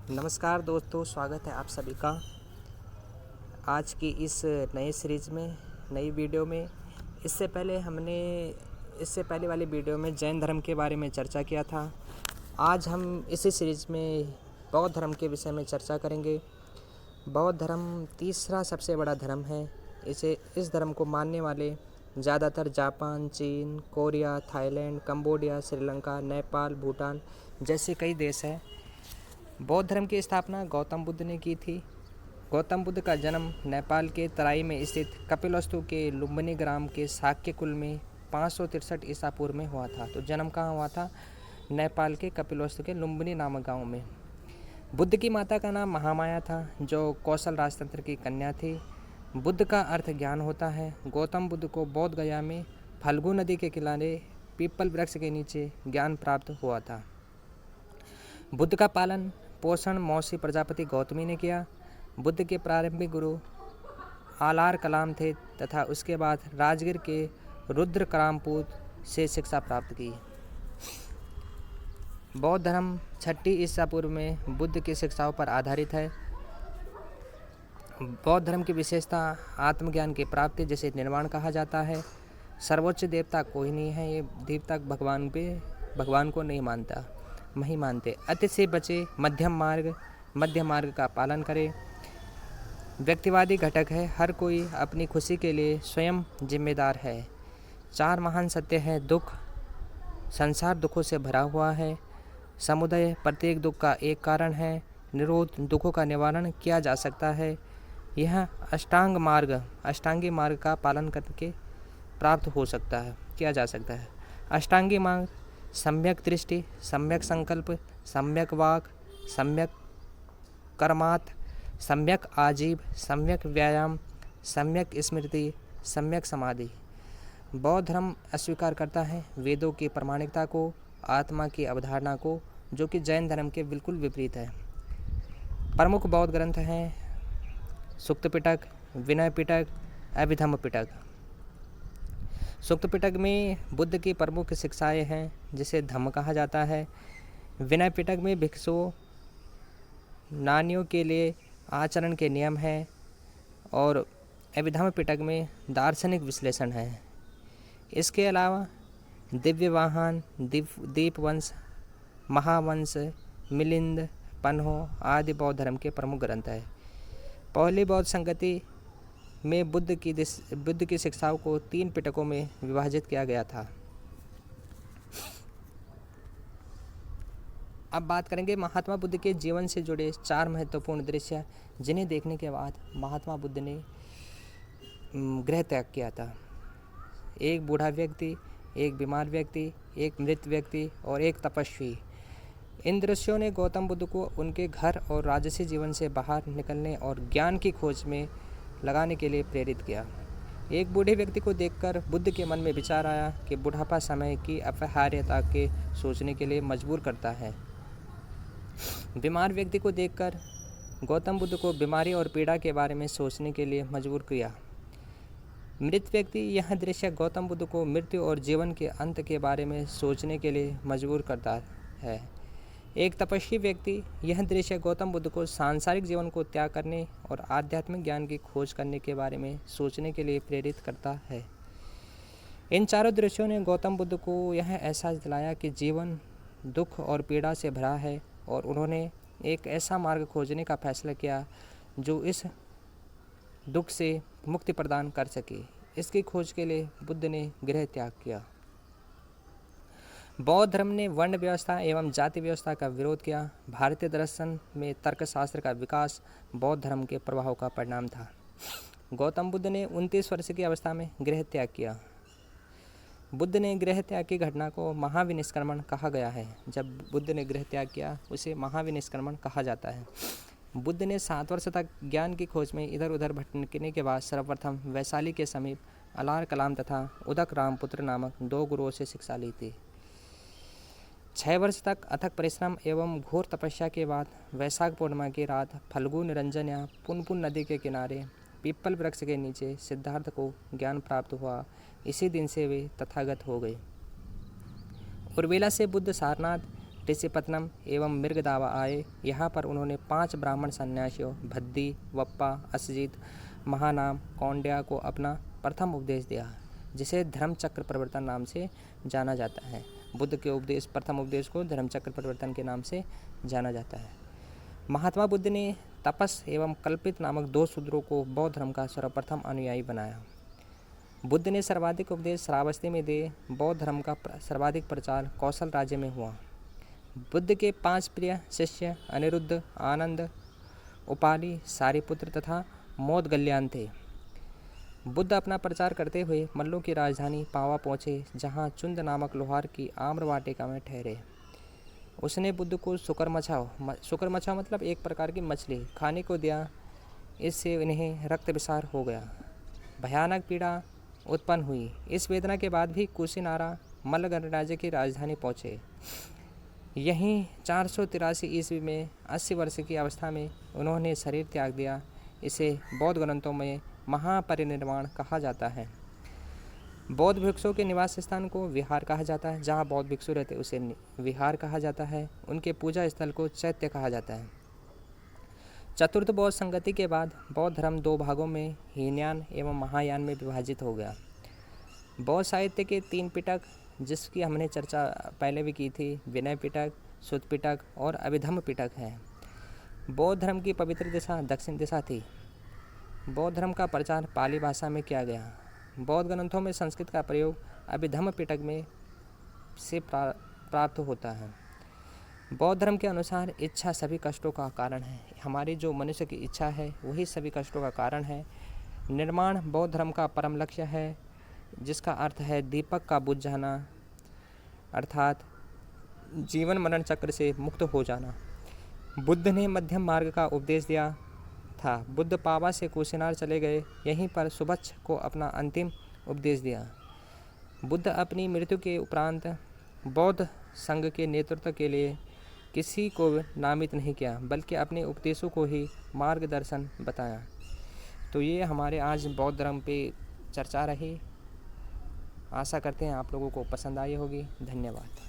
नमस्कार दोस्तों, स्वागत है आप सभी का आज की इस नए सीरीज़ में, नई वीडियो में। इससे पहले वाली वीडियो में जैन धर्म के बारे में चर्चा किया था। आज हम इसी सीरीज़ में बौद्ध धर्म के विषय में चर्चा करेंगे। बौद्ध धर्म तीसरा सबसे बड़ा धर्म है। इस धर्म को मानने वाले ज़्यादातर जापान, चीन, Korea, Thailand, Cambodia, Sri Lanka, Nepal, Bhutan जैसे कई देश हैं। बौद्ध धर्म की स्थापना गौतम बुद्ध ने की थी। गौतम बुद्ध का जन्म नेपाल के तराई में स्थित कपिलवस्तु के लुम्बिनी ग्राम के शाक्य कुल में 563 ईसा पूर्व में हुआ था। तो जन्म कहाँ हुआ था? नेपाल के कपिलवस्तु के लुम्बिनी नामक गांव में। बुद्ध की माता का नाम महामाया था, जो कौशल राजतंत्र की कन्या थी। बुद्ध का अर्थ ज्ञान होता है। गौतम बुद्ध को बोध गया में फल्गु नदी के किनारे पीपल वृक्ष के नीचे ज्ञान प्राप्त हुआ था। बुद्ध का पालन पोषण मौसी प्रजापति गौतमी ने किया। बुद्ध के प्रारंभिक गुरु आलार कलाम थे तथा उसके बाद राजगीर के रुद्र करामपूत से शिक्षा प्राप्त की। बौद्ध धर्म 6 ईसा पूर्व में बुद्ध की शिक्षाओं पर आधारित है। बौद्ध धर्म की विशेषता आत्मज्ञान की प्राप्ति, जिसे निर्वाण कहा जाता है। सर्वोच्च देवता कोई नहीं है। ये देवता भगवान को नहीं मानते। अति से बचे, मध्य मार्ग का पालन करे। व्यक्तिवादी घटक है। हर कोई अपनी खुशी के लिए स्वयं जिम्मेदार है। 4 महान सत्य है। दुख, संसार दुखों से भरा हुआ है। समुदय, प्रत्येक दुख का एक कारण है। निरोध, दुखों का निवारण किया जा सकता है। यह अष्टांगी मार्ग का पालन करके प्राप्त किया जा सकता है। अष्टांगी मार्ग सम्यक दृष्टि, सम्यक संकल्प, सम्यक वाक, सम्यक कर्मात, सम्यक आजीव, सम्यक व्यायाम, सम्यक स्मृति, सम्यक समाधि। बौद्ध धर्म अस्वीकार करता है वेदों की प्रामाणिकता को, आत्मा की अवधारणा को, जो कि जैन धर्म के बिल्कुल विपरीत है। प्रमुख बौद्ध ग्रंथ हैं सुक्त पिटक, विनय पिटक, अभिधम्म पिटक। सुक्त पिटक में बुद्ध की प्रमुख शिक्षाएं हैं, जिसे धम्म कहा जाता है। विनय पिटक में भिक्षुओं, नानियों के लिए आचरण के नियम हैं और अभिधम्म पिटक में दार्शनिक विश्लेषण है। इसके अलावा दिव्य वाहन, दीपवंश, महावंश, मिलिंद, पन्हो आदि बौद्ध धर्म के प्रमुख ग्रंथ हैं। पहली बौद्ध संगति में बुद्ध की शिक्षाओं को 3 पिटकों में विभाजित किया गया था। अब बात करेंगे महात्मा बुद्ध के जीवन से जुड़े 4 महत्वपूर्ण दृश्य, जिन्हें देखने के बाद महात्मा बुद्ध ने गृह त्याग किया था। एक बूढ़ा व्यक्ति, एक बीमार व्यक्ति, एक मृत व्यक्ति और एक तपस्वी। इन दृश्यों ने गौतम बुद्ध को उनके घर और राजसी जीवन से बाहर निकलने और ज्ञान की खोज में लगाने के लिए प्रेरित किया। एक बूढ़े व्यक्ति को देखकर बुद्ध के मन में विचार आया कि बुढ़ापा समय की अपरिहार्यता के सोचने के लिए मजबूर करता है। बीमार व्यक्ति को देखकर गौतम बुद्ध को बीमारी और पीड़ा के बारे में सोचने के लिए मजबूर किया। मृत व्यक्ति, यह दृश्य गौतम बुद्ध को मृत्यु और जीवन के अंत के बारे में सोचने के लिए मजबूर करता है। एक तपस्वी व्यक्ति, यह दृश्य गौतम बुद्ध को सांसारिक जीवन को त्याग करने और आध्यात्मिक ज्ञान की खोज करने के बारे में सोचने के लिए प्रेरित करता है। इन चारों दृश्यों ने गौतम बुद्ध को यह एहसास दिलाया कि जीवन दुख और पीड़ा से भरा है और उन्होंने एक ऐसा मार्ग खोजने का फैसला किया जो इस दुख से मुक्ति प्रदान कर सके। इसकी खोज के लिए बुद्ध ने गृह त्याग किया। बौद्ध धर्म ने वर्ण व्यवस्था एवं जाति व्यवस्था का विरोध किया। भारतीय दर्शन में तर्कशास्त्र का विकास बौद्ध धर्म के प्रभाव का परिणाम था। गौतम बुद्ध ने 29 वर्ष की अवस्था में गृह त्याग किया। बुद्ध ने गृह त्याग की घटना को महाविनिष्क्रमण कहा गया है। जब बुद्ध ने गृह त्याग किया, उसे महाविनिष्क्रमण कहा जाता है। बुद्ध ने 7 वर्ष तक ज्ञान की खोज में इधर उधर भटकने के बाद सर्वप्रथम वैशाली के समीप अलार कलाम तथा उदक रामपुत्र नामक 2 गुरुओं से शिक्षा ली थी। 6 वर्ष तक अथक परिश्रम एवं घोर तपस्या के बाद वैशाख पूर्णिमा की रात फल्गु निरंजन या पुनपुन नदी के किनारे पीपल वृक्ष के नीचे सिद्धार्थ को ज्ञान प्राप्त हुआ। इसी दिन से वे तथागत हो गए। उर्मिला से बुद्ध सारनाथ, ऋषिपत्नम एवं मृगदावा आए। यहाँ पर उन्होंने 5 ब्राह्मण सन्यासियों भद्दी, वप्पा, असजित, महानाम, कौंड्या को अपना प्रथम उपदेश दिया, जिसे धर्मचक्र प्रवर्तन नाम से जाना जाता है। बुद्ध के प्रथम उपदेश को धर्मचक्र प्रवर्तन के नाम से जाना जाता है। महात्मा बुद्ध ने तपस एवं कल्पित नामक 2 सूत्रों को बौद्ध धर्म का सर्वप्रथम अनुयायी बनाया। बुद्ध ने सर्वाधिक उपदेश श्रावस्ती में दिए। बौद्ध धर्म का सर्वाधिक प्रचार कौशल राज्य में हुआ। बुद्ध के 5 प्रिय शिष्य अनिरुद्ध, आनंद, उपाली, सारिपुत्र तथा मोदगल्यान थे। बुद्ध अपना प्रचार करते हुए मल्लों की राजधानी पावा पहुँचे, जहाँ चुंद नामक लोहार की आम्र वाटिका में ठहरे। उसने बुद्ध को शुक्रमच्छा मतलब एक प्रकार की मछली खाने को दिया। इससे उन्हें रक्त विसार हो गया, भयानक पीड़ा उत्पन्न हुई। इस वेदना के बाद भी कुशीनारा मल्ल गणराज्य की राजधानी पहुँचे। यहीं 483 ईस्वी में 80 वर्ष की अवस्था में उन्होंने शरीर त्याग दिया। इसे बौद्ध ग्रंथों में महापरिनिर्वाण कहा जाता है। बौद्ध भिक्षुओं के निवास स्थान को विहार कहा जाता है। जहाँ बौद्ध भिक्षु रहते उसे विहार कहा जाता है। उनके पूजा स्थल को चैत्य कहा जाता है। चतुर्थ बौद्ध संगति के बाद बौद्ध धर्म 2 भागों में हीनयान एवं महायान में विभाजित हो गया। बौद्ध साहित्य के 3 पिटक, जिसकी हमने चर्चा पहले भी की थी, विनय पिटक, सुत्त पिटक और अभिधम्म पिटक हैं। बौद्ध धर्म की पवित्र दिशा दक्षिण दिशा थी। बौद्ध धर्म का प्रचार पाली भाषा में किया गया। बौद्ध ग्रंथों में संस्कृत का प्रयोग अभिधम्म पिटक में से प्राप्त होता है। बौद्ध धर्म के अनुसार इच्छा सभी कष्टों का कारण है। हमारी जो मनुष्य की इच्छा है वही सभी कष्टों का कारण है। निर्माण बौद्ध धर्म का परम लक्ष्य है, जिसका अर्थ है दीपक का बुझ जाना, अर्थात जीवन मरण चक्र से मुक्त हो जाना। बुद्ध ने मध्यम मार्ग का उपदेश दिया था। बुद्ध पावा से कुशीनार चले गए। यहीं पर सुबच्छ को अपना अंतिम उपदेश दिया। बुद्ध अपनी मृत्यु के उपरांत बौद्ध संघ के नेतृत्व के लिए किसी को नामित नहीं किया, बल्कि अपने उपदेशों को ही मार्गदर्शन बताया। तो ये हमारे आज बौद्ध धर्म पे चर्चा रही। आशा करते हैं आप लोगों को पसंद आई होगी। धन्यवाद।